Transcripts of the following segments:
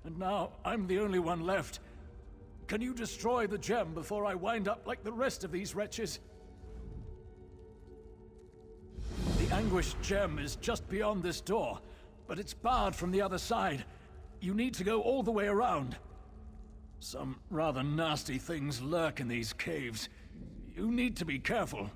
and now I'm the only one left. Can you destroy the gem before I wind up like the rest of these wretches? The Anguished Gem is just beyond this door, but it's barred from the other side. You need to go all the way around. Some rather nasty things lurk in these caves. You need to be careful.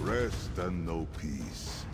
Rest and know peace.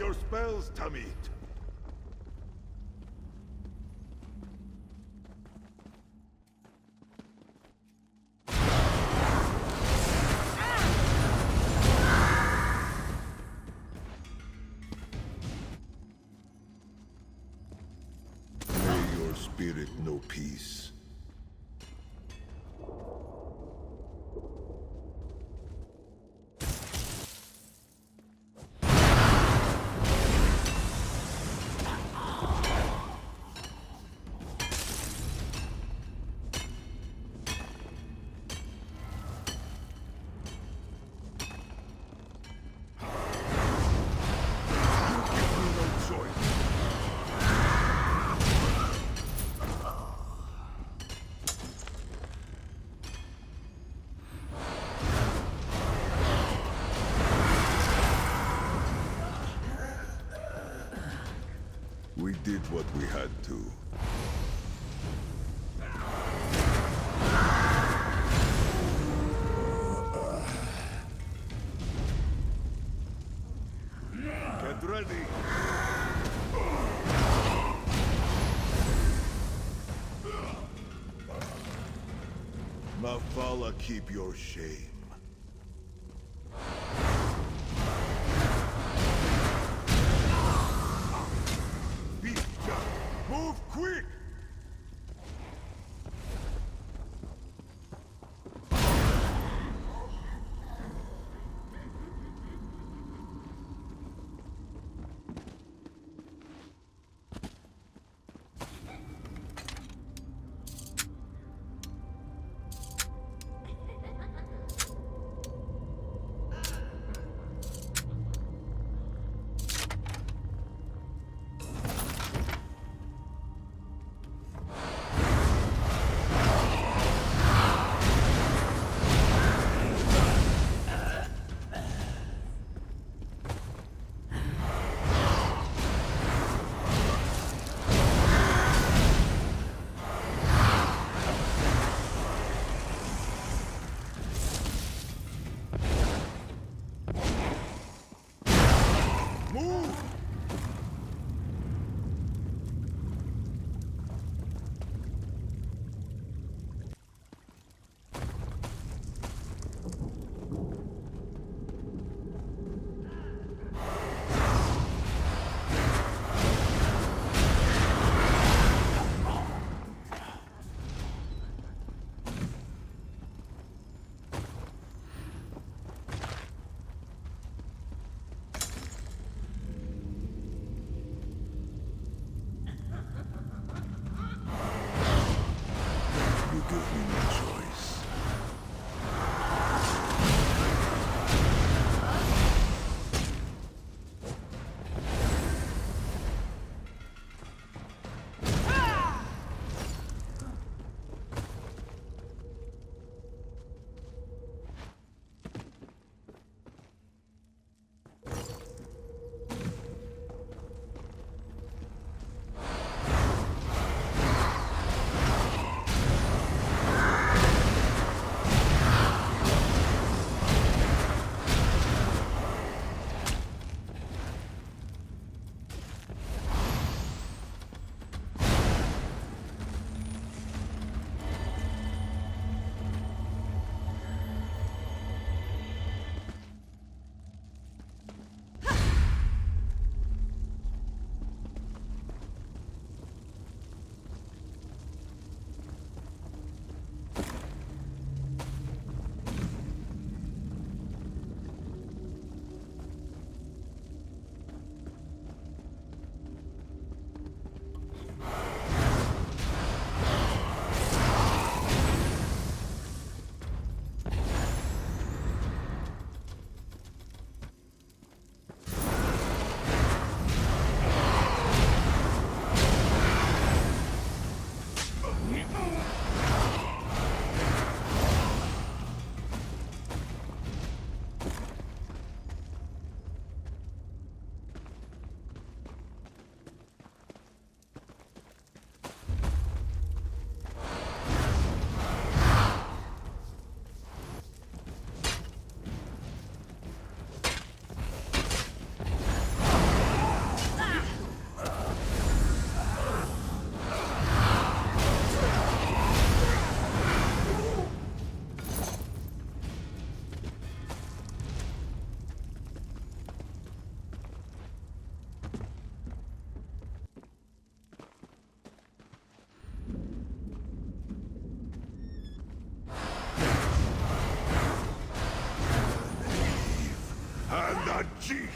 your spells, Tamit. May your spirit know peace. We did what we had to. Get ready! Mafala, keep your shame. Move quick! And a cheek!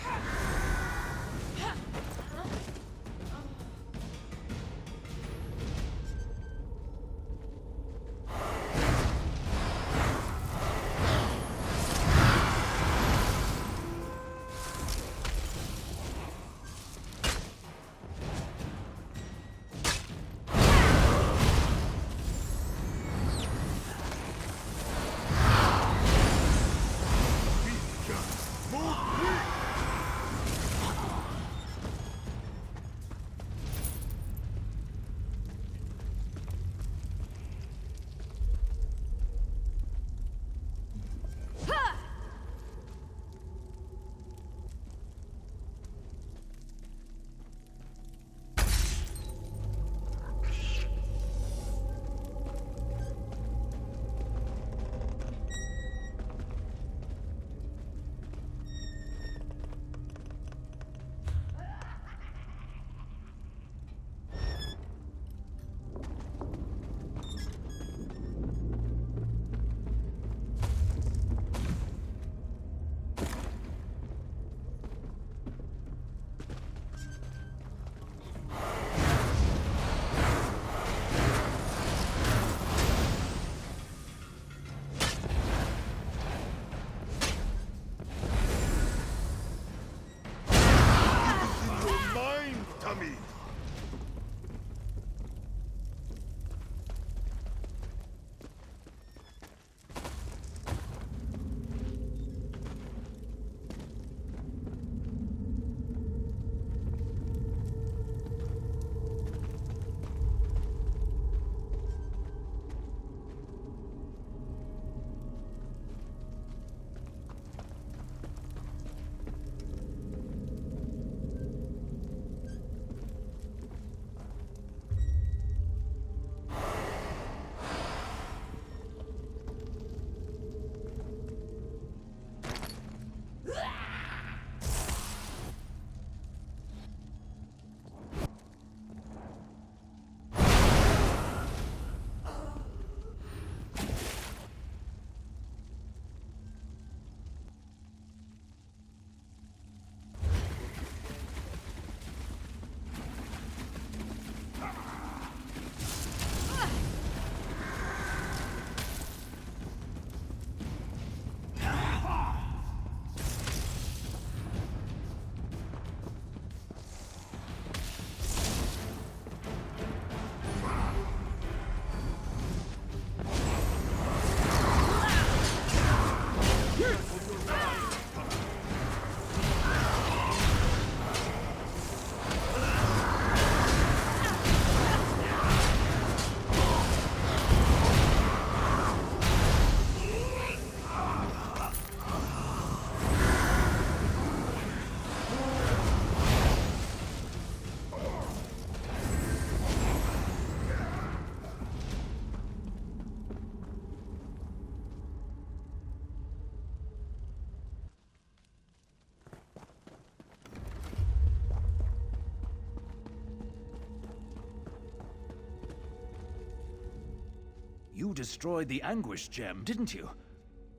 You destroyed the Anguish Gem, didn't you?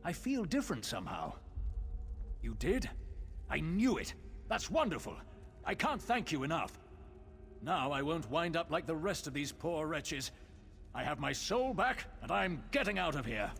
I feel different somehow. You did? I knew it! That's wonderful! I can't thank you enough. Now I won't wind up like the rest of these poor wretches. I have my soul back, and I'm getting out of here.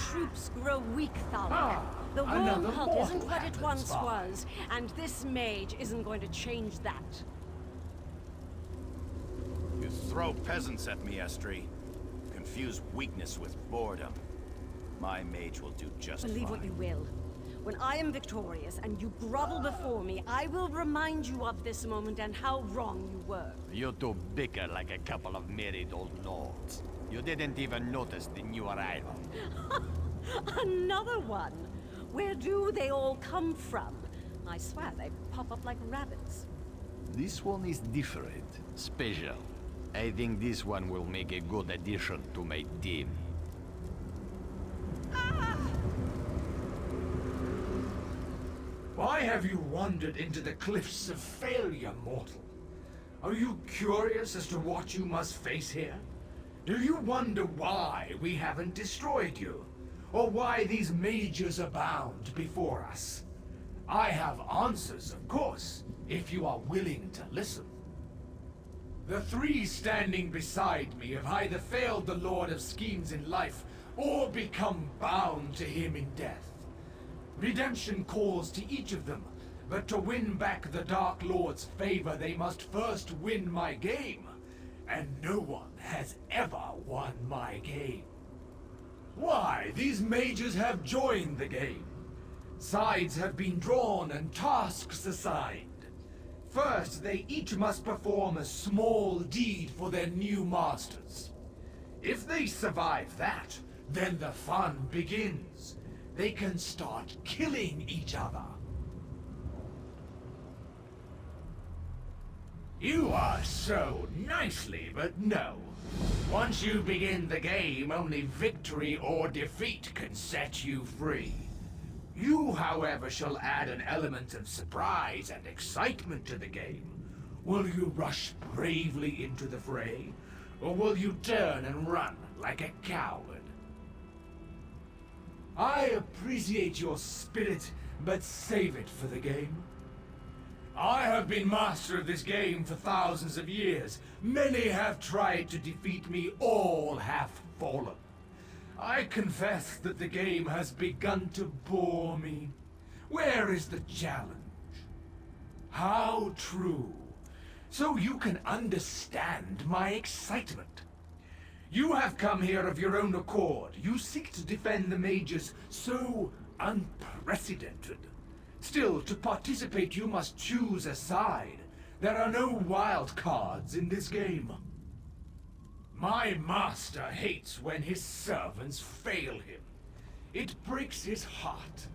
troops grow weak, Thalmor. Ah, The another worm cult mortal isn't what it happens once by. was, and this mage isn't going to change that. You throw peasants at me, Estri. Confuse weakness with boredom. My mage will do just Believe fine. what you will. When I am victorious and you grovel before me, I will remind you of this moment and how wrong you were. You two bicker like a couple of married old lords. You didn't even notice the new arrival. Another one! Where do they all come from? I swear they pop up like rabbits. This one is different, special. I think this one will make a good addition to my team. Why have you wandered into the cliffs of failure, mortal? Are you curious as to what you must face here? Do you wonder why we haven't destroyed you? Or why these mages abound before us? I have answers, of course, if you are willing to listen. The three standing beside me have either failed the Lord of Schemes in life, or become bound to him in death. Redemption calls to each of them, but to win back the Dark Lord's favor, they must first win my game. And no one has ever won my game. Why, these mages have joined the game. Sides have been drawn and tasks assigned. First, they each must perform a small deed for their new masters. If they survive that, then the fun begins. They can start killing each other. You are so nicely, but no. Once you begin the game, only victory or defeat can set you free. You, however, shall add an element of surprise and excitement to the game. Will you rush bravely into the fray, or will you turn and run like a coward? I appreciate your spirit, but save it for the game. I have been master of this game for thousands of years. Many have tried to defeat me, all have fallen. I confess that the game has begun to bore me. Where is the challenge? How true. So you can understand my excitement. You have come here of your own accord. You seek to defend the mages so unprecedented. Still, to participate, you must choose a side. There are no wild cards in this game. My master hates when his servants fail him. It breaks his heart.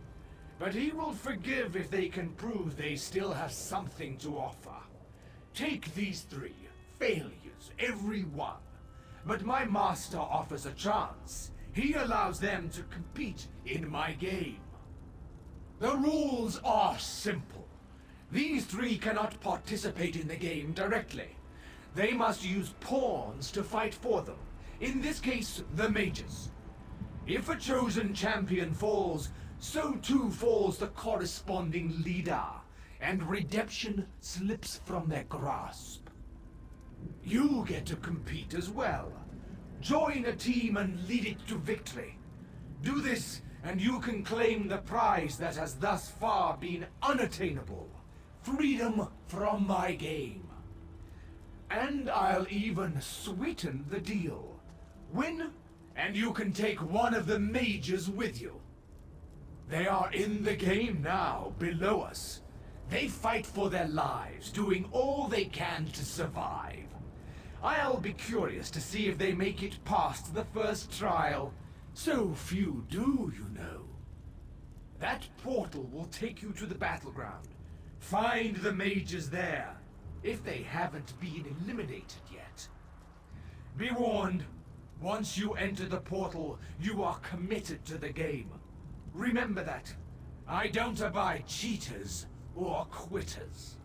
But he will forgive if they can prove they still have something to offer. Take these three. Failures, every one. But my master offers a chance. He allows them to compete in my game. The rules are simple. These three cannot participate in the game directly. They must use pawns to fight for them. In this case, the mages. If a chosen champion falls, so too falls the corresponding leader, and redemption slips from their grasp. You get to compete as well. Join a team and lead it to victory. Do this, and you can claim the prize that has thus far been unattainable. Freedom from my game. And I'll even sweeten the deal. Win, and you can take one of the mages with you. They are in the game now, below us. They fight for their lives, doing all they can to survive. I'll be curious to see if they make it past the first trial. So few do, you know. That portal will take you to the battleground. Find the mages there, if they haven't been eliminated yet. Be warned, once you enter the portal, you are committed to the game. Remember that. I don't abide cheaters or quitters.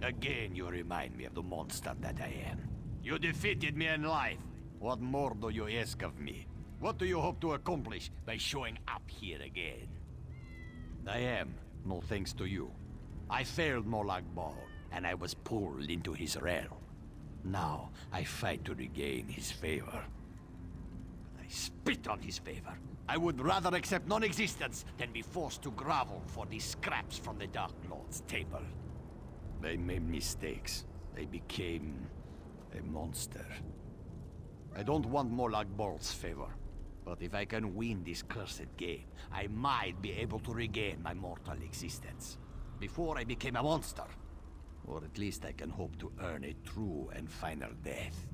Again, you remind me of the monster that I am. You defeated me in life. What more do you ask of me? What do you hope to accomplish by showing up here again? I am, no thanks to you. I failed Molag Bal, and I was pulled into his realm. Now, I fight to regain his favor. I spit on his favor. I would rather accept non-existence than be forced to grovel for the scraps from the Dark Lord's table. They made mistakes. They became a monster. I don't want Molag Bal's favor, but if I can win this cursed game, I might be able to regain my mortal existence. Before I became a monster. Or at least I can hope to earn a true and final death.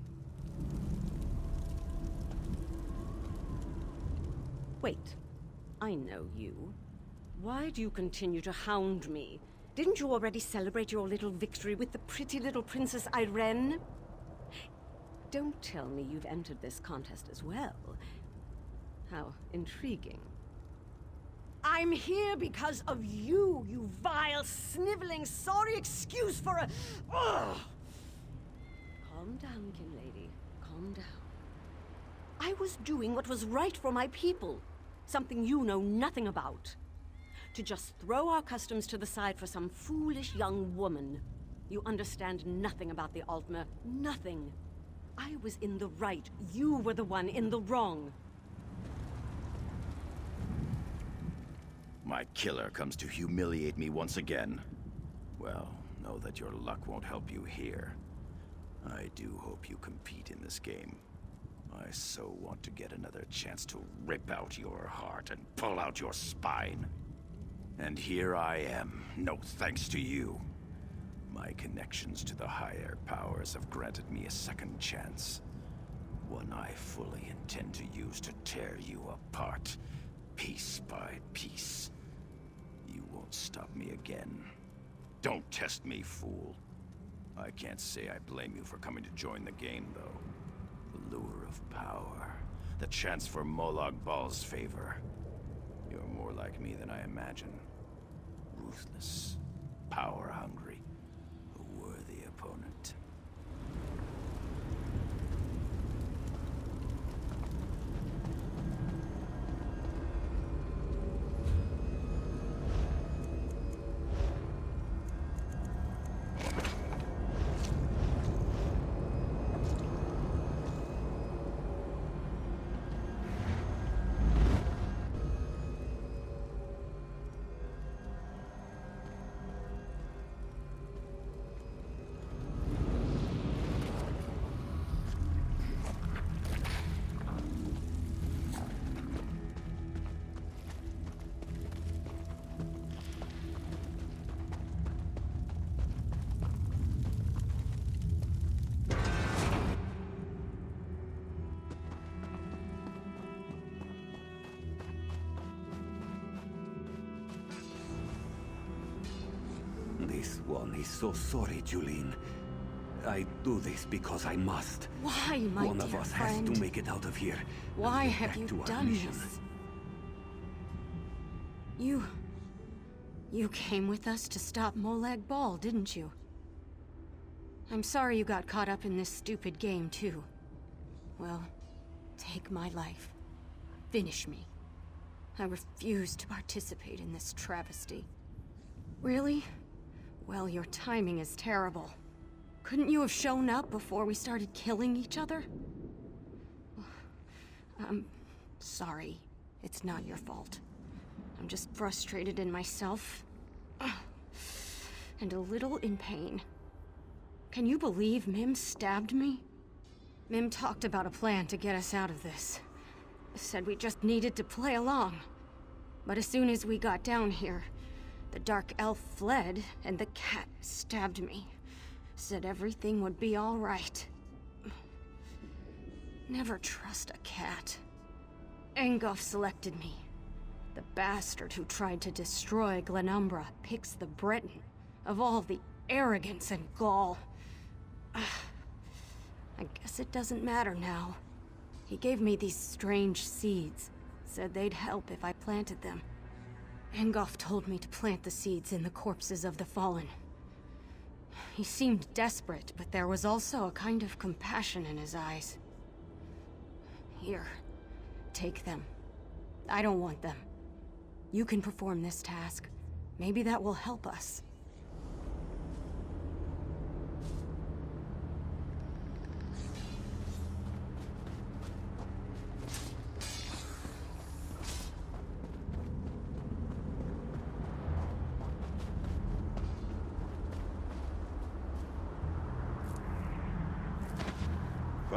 Wait. I know you. Why do you continue to hound me? Didn't you already celebrate your little victory with the pretty little Princess Irene? Don't tell me you've entered this contest as well. How intriguing. I'm here because of you, you vile, sniveling, sorry excuse for a... Ugh! Calm down, Kinlady. Calm down. I was doing what was right for my people. Something you know nothing about. To just throw our customs to the side for some foolish young woman. You understand nothing about the Altmer. Nothing. I was in the right. You were the one in the wrong. My killer comes to humiliate me once again. Well, know that your luck won't help you here. I do hope you compete in this game. I so want to get another chance to rip out your heart and pull out your spine. And here I am, no thanks to you. My connections to the higher powers have granted me a second chance. One I fully intend to use to tear you apart, piece by piece. You won't stop me again. Don't test me, fool. I can't say I blame you for coming to join the game, though. The lure of power. The chance for Molag Bal's favor. You're more like me than I imagine. Ruthless. Power-hungry. A worthy opponent. This one is so sorry, Julene. I do this because I must. Why, my One of dear us friend? has to make it out of here. Why and get have back you to our done mission. this? You came with us to stop Molag Bal, didn't you? I'm sorry you got caught up in this stupid game, too. Well, take my life. Finish me. I refuse to participate in this travesty. Really? Well, your timing is terrible. Couldn't you have shown up before we started killing each other? I'm sorry. It's not your fault. I'm just frustrated in myself. And a little in pain. Can you believe Mim stabbed me? Mim talked about a plan to get us out of this. Said we just needed to play along. But as soon as we got down here, the Dark Elf fled, and the cat stabbed me. Said everything would be all right. Never trust a cat. Engulf selected me. The bastard who tried to destroy Glenumbra picks the Breton. Of all the arrogance and gall. I guess it doesn't matter now. He gave me these strange seeds. Said they'd help if I planted them. Engulf told me to plant the seeds in the corpses of the fallen. He seemed desperate, but there was also a kind of compassion in his eyes. Here, take them. I don't want them. You can perform this task. Maybe that will help us.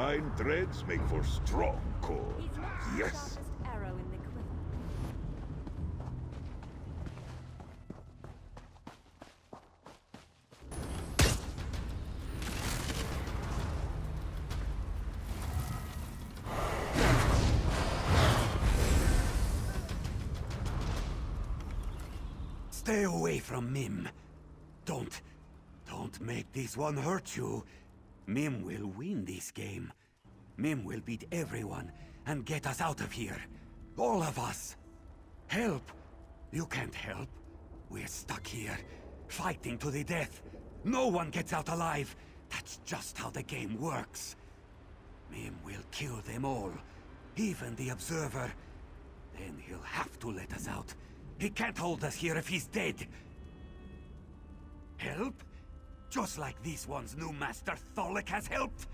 Fine threads make for strong cord. He's not the Yes. sharpest arrow in the quiver. Stay away from Mim. Don't make this one hurt you. Mim will win this game. Mim will beat everyone and get us out of here. All of us. Help! You can't help. We're stuck here, fighting to the death. No one gets out alive. That's just how the game works. Mim will kill them all, even the Observer. Then he'll have to let us out. He can't hold us here if he's dead. Help? Just like this one's new master Tholic has helped?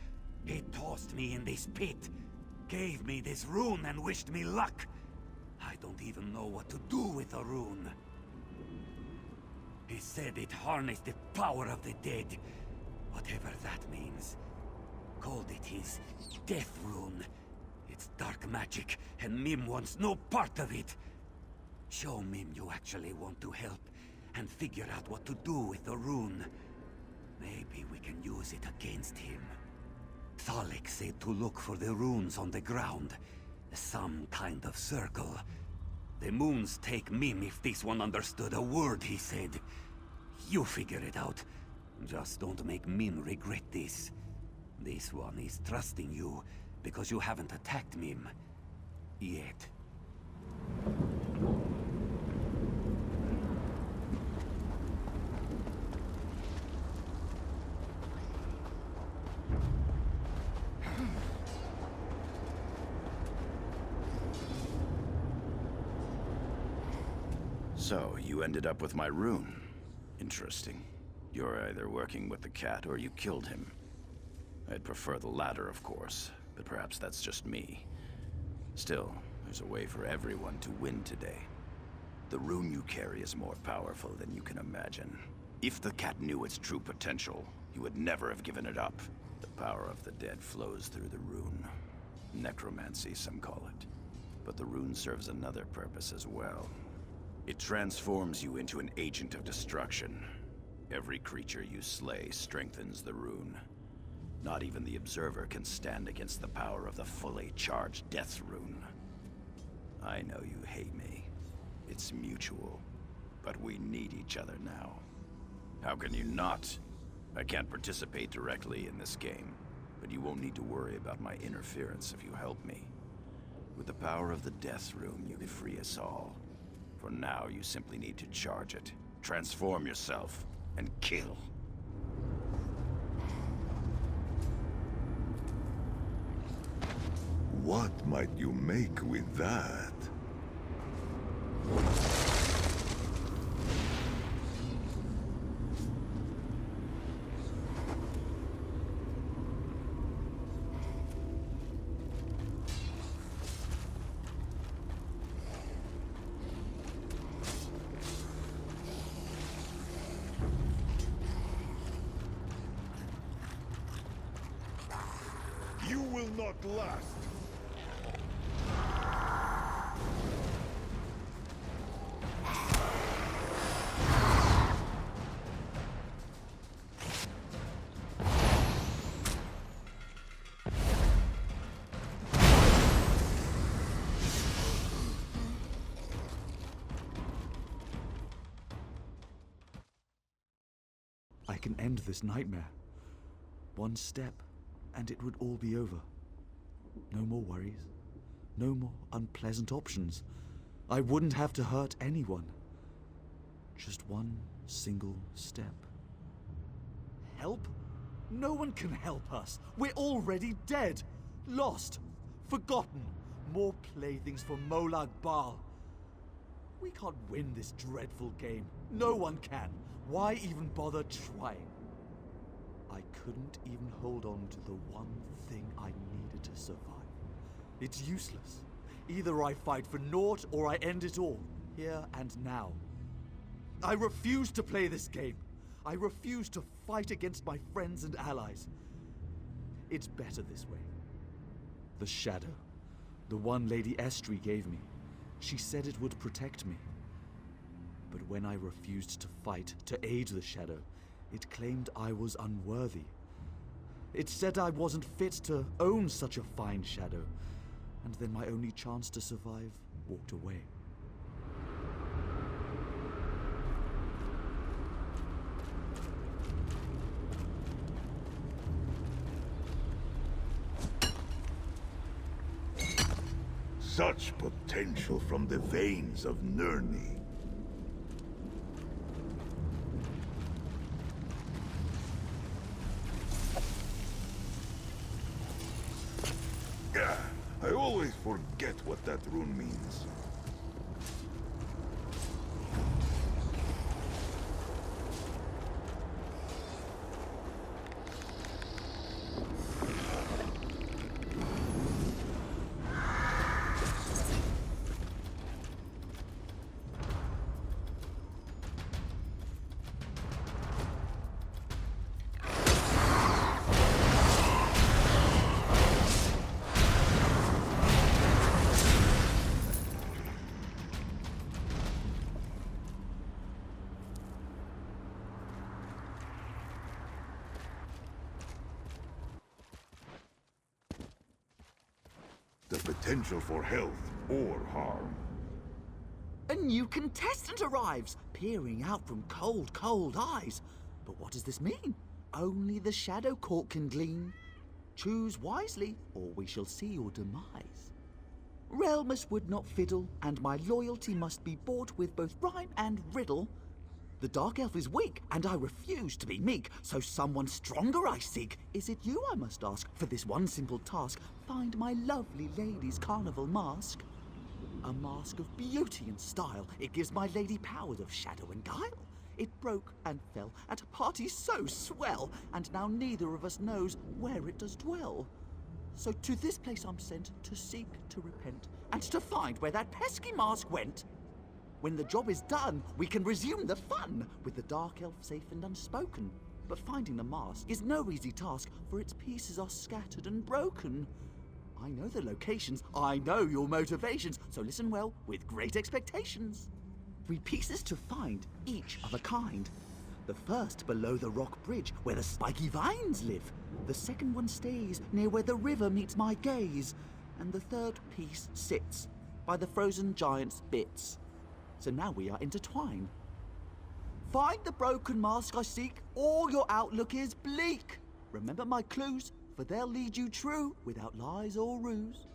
He tossed me in this pit, gave me this rune and wished me luck. I don't even know what to do with the rune. He said it harnessed the power of the dead, whatever that means. Called it his death rune. It's dark magic, and Mim wants no part of it. Show Mim you actually want to help, and figure out what to do with the rune. Maybe we can use it against him. Tholic said to look for the runes on the ground. Some kind of circle. The moons take Mim if this one understood a word he said. You figure it out. Just don't make Mim regret this. This one is trusting you, because you haven't attacked Mim. Yet. So, you ended up with my rune. Interesting. You're either working with the cat or you killed him. I'd prefer the latter, of course, but perhaps that's just me. Still, there's a way for everyone to win today. The rune you carry is more powerful than you can imagine. If the cat knew its true potential, you would never have given it up. The power of the dead flows through the rune. Necromancy, some call it. But the rune serves another purpose as well. It transforms you into an agent of destruction. Every creature you slay strengthens the rune. Not even the Observer can stand against the power of the fully charged Death Rune. I know you hate me. It's mutual. But we need each other now. How can you not? I can't participate directly in this game, but you won't need to worry about my interference if you help me. With the power of the Death Rune, you could free us all. For now, you simply need to charge it, transform yourself, and kill. What might you make with that? You will not last. I can end this nightmare. One step, and it would all be over. No more worries. No more unpleasant options. I wouldn't have to hurt anyone. Just one single step. Help? No one can help us. We're already dead. Lost. Forgotten. More playthings for Molag Bal. We can't win this dreadful game. No one can. Why even bother trying? I couldn't even hold on to the one thing I needed to survive. It's useless. Either I fight for naught or I end it all, here and now. I refuse to play this game. I refuse to fight against my friends and allies. It's better this way. The shadow. The one Lady Estrie gave me. She said it would protect me. But when I refused to fight, to aid the shadow, it claimed I was unworthy. It said I wasn't fit to own such a fine shadow. And then my only chance to survive walked away. Such potential from the veins of Nirni. I always forget what that rune means. The potential for health or harm. A new contestant arrives, peering out from cold, cold eyes. But what does this mean? Only the Shadow Court can glean. Choose wisely, or we shall see your demise. Realmus would not fiddle, and my loyalty must be bought with both rhyme and riddle. The Dark Elf is weak, and I refuse to be meek, so someone stronger I seek. Is it you I must ask, for this one simple task? Find my lovely lady's carnival mask. A mask of beauty and style, it gives my lady powers of shadow and guile. It broke and fell at a party so swell, and now neither of us knows where it does dwell. So to this place I'm sent, to seek, to repent, and to find where that pesky mask went. When the job is done, we can resume the fun, with the Dark Elf safe and unspoken. But finding the mask is no easy task, for its pieces are scattered and broken. I know the locations, I know your motivations, so listen well, with great expectations. 3 pieces to find, each of a kind. The first below the rock bridge, where the spiky vines live. The second one stays near where the river meets my gaze. And the third piece sits by the frozen giant's bits. So now we are intertwined. Find the broken mask I seek, or your outlook is bleak. Remember my clues, for they'll lead you true, without lies or ruse.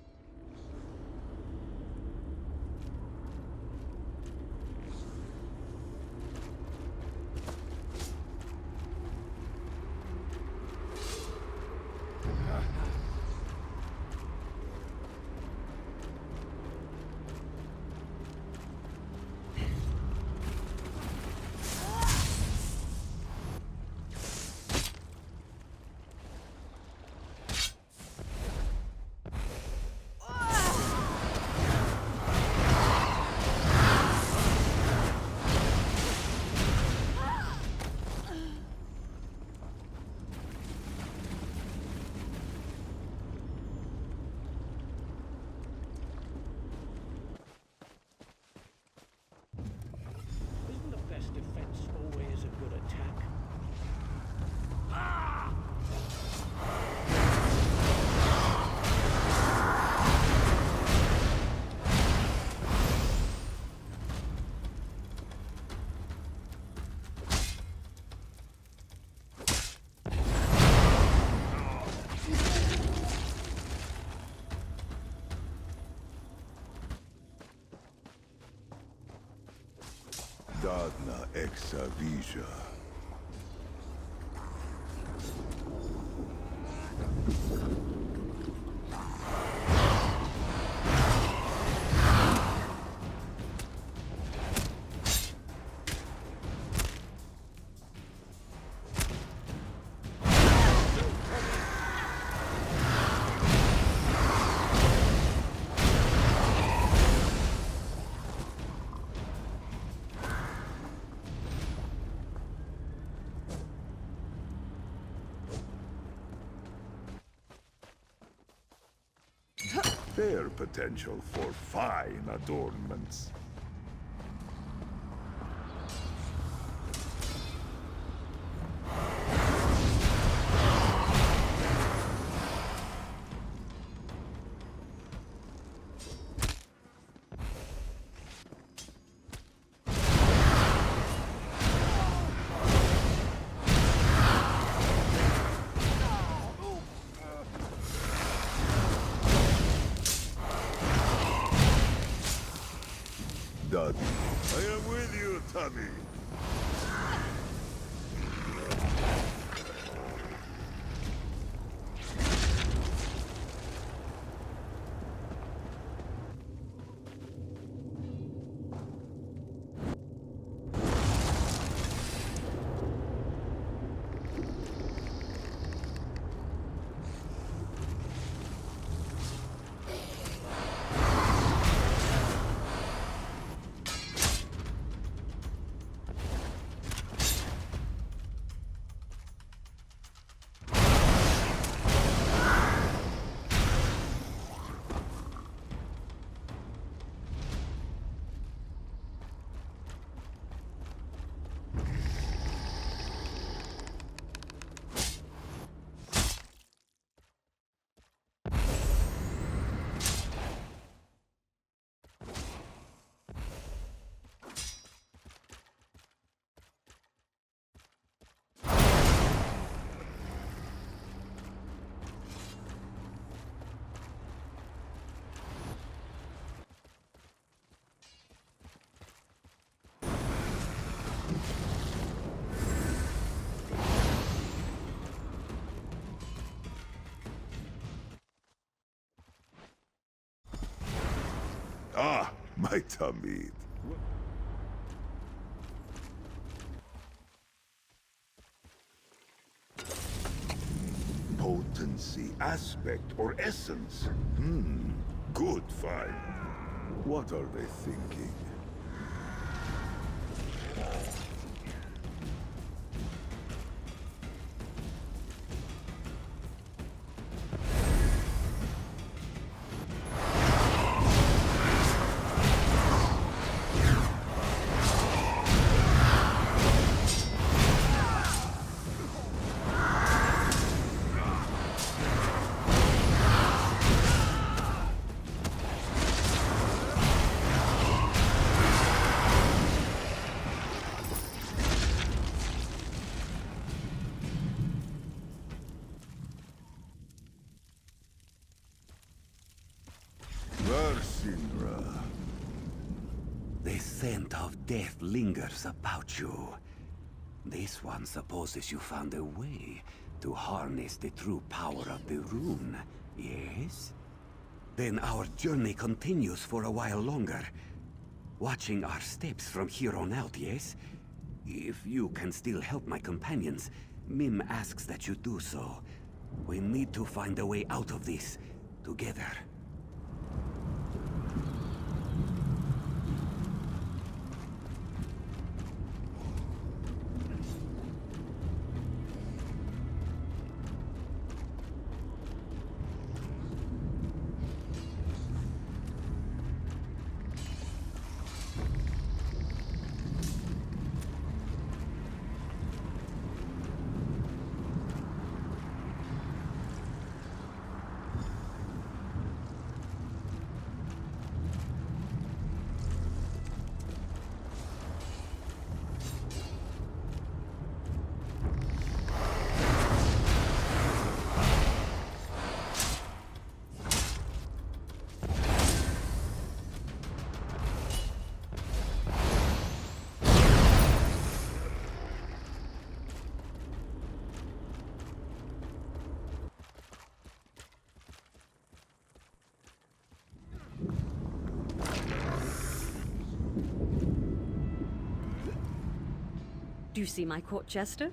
Isn't the best defense always a good attack? Dadna Exavija. fair potential for fine adornments. Done. I am with you, Tommy. Ah, my Tamid. Potency, aspect, or essence? Good find. What are they thinking? Versinra. The scent of death lingers about you. This one supposes you found a way to harness the true power of the rune, yes? Then our journey continues for a while longer. Watching our steps from here on out, yes? If you can still help my companions, Mim asks that you do so. We need to find a way out of this, together. Do you see my court jester?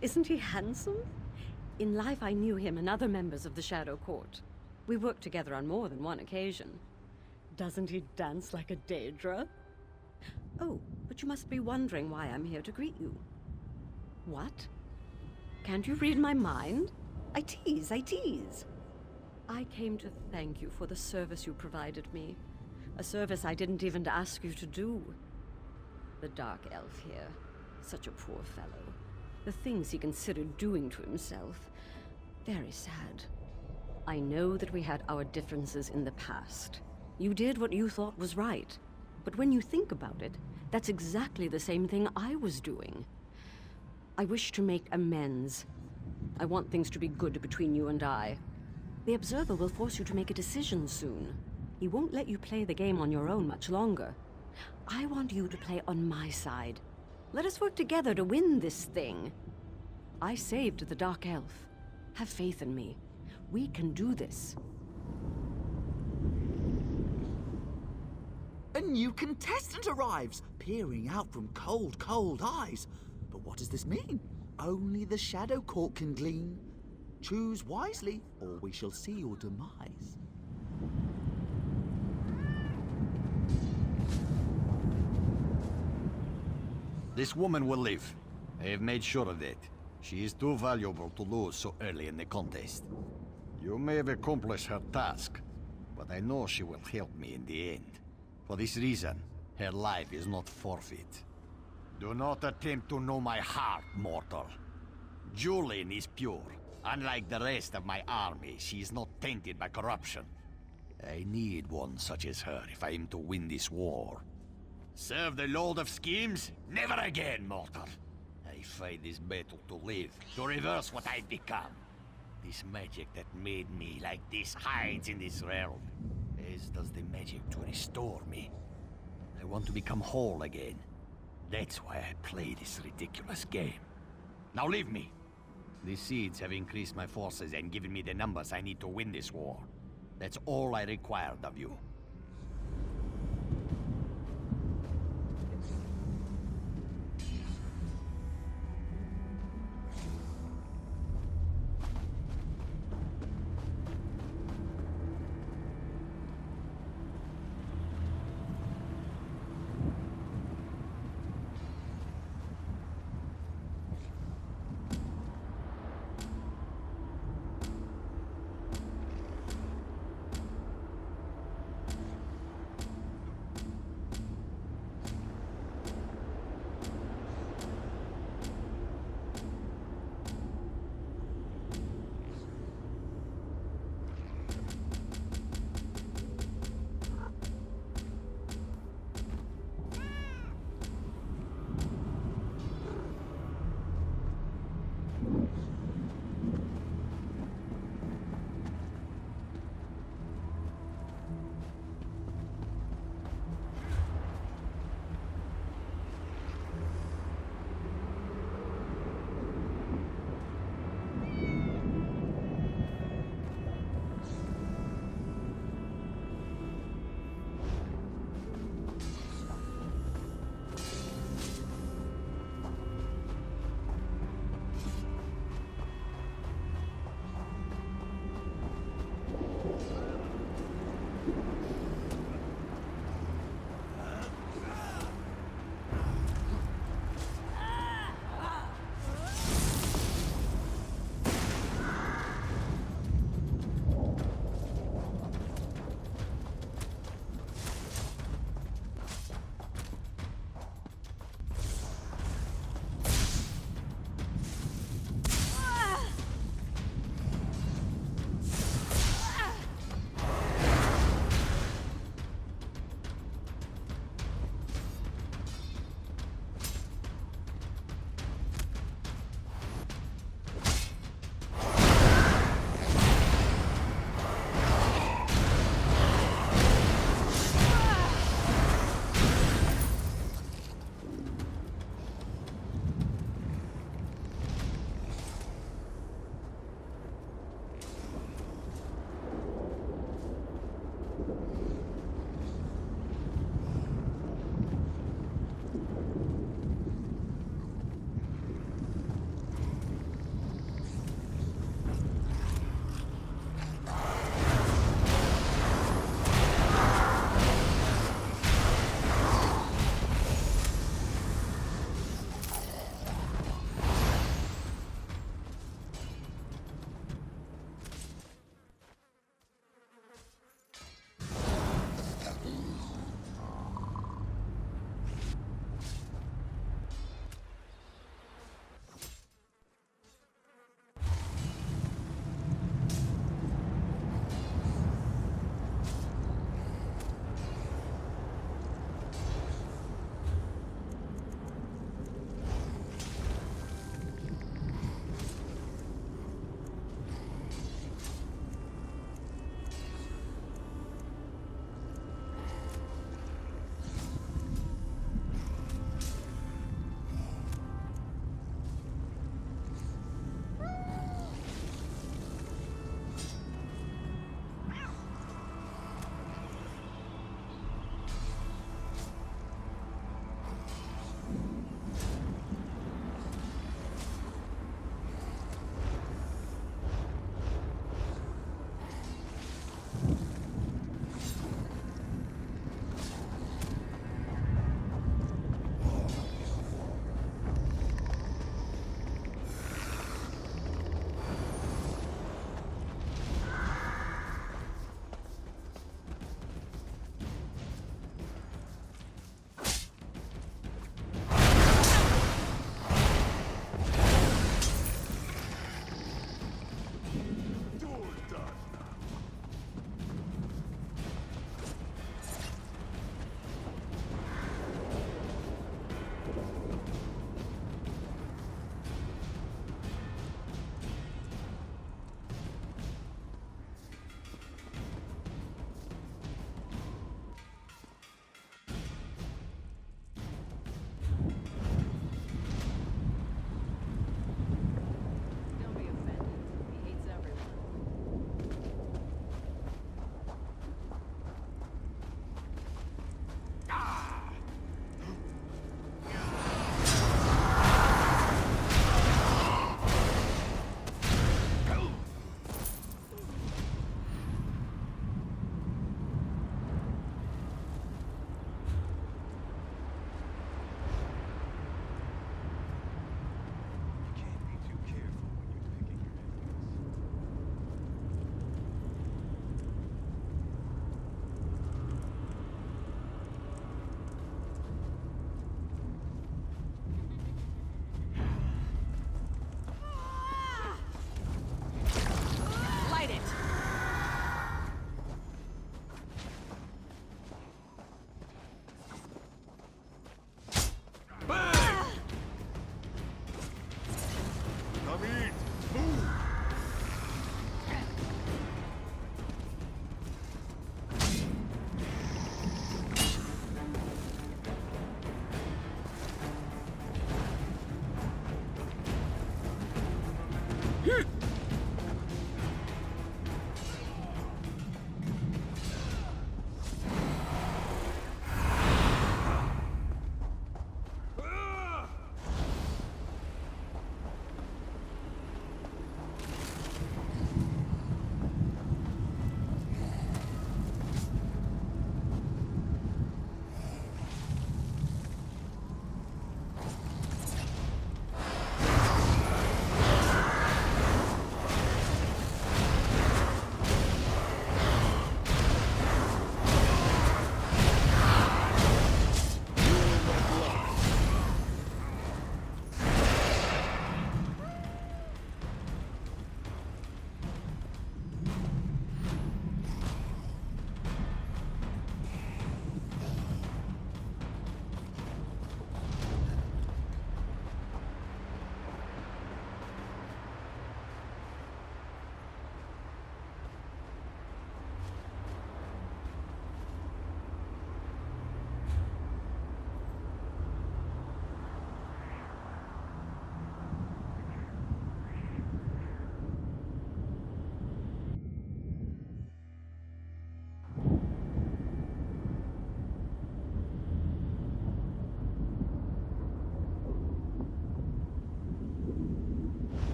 Isn't he handsome? In life I knew him and other members of the Shadow Court. We worked together on more than one occasion. Doesn't he dance like a Daedra? Oh, but you must be wondering why I'm here to greet you. What? Can't you read my mind? I tease. I came to thank you for the service you provided me. A service I didn't even ask you to do. The Dark Elf here, such a poor fellow. The things he considered doing to himself. Very sad. I know that we had our differences in the past. You did what you thought was right. But when you think about it, that's exactly the same thing I was doing. I wish to make amends. I want things to be good between you and I. The Observer will force you to make a decision soon. He won't let you play the game on your own much longer. I want you to play on my side. Let us work together to win this thing. I saved the Dark Elf. Have faith in me. We can do this. A new contestant arrives, peering out from cold, cold eyes. But what does this mean? Only the Shadow Court can glean. Choose wisely, or we shall see your demise. This woman will live. I have made sure of that. She is too valuable to lose so early in the contest. You may have accomplished her task, but I know she will help me in the end. For this reason, her life is not forfeit. Do not attempt to know my heart, mortal. Julian is pure. Unlike the rest of my army, she is not tainted by corruption. I need one such as her if I am to win this war. Serve the Lord of Schemes? Never again, mortal. I fight this battle to live, to reverse what I've become. This magic that made me like this hides in this realm, as does the magic to restore me. I want to become whole again. That's why I play this ridiculous game. Now leave me. The seeds have increased my forces and given me the numbers I need to win this war. That's all I required of you.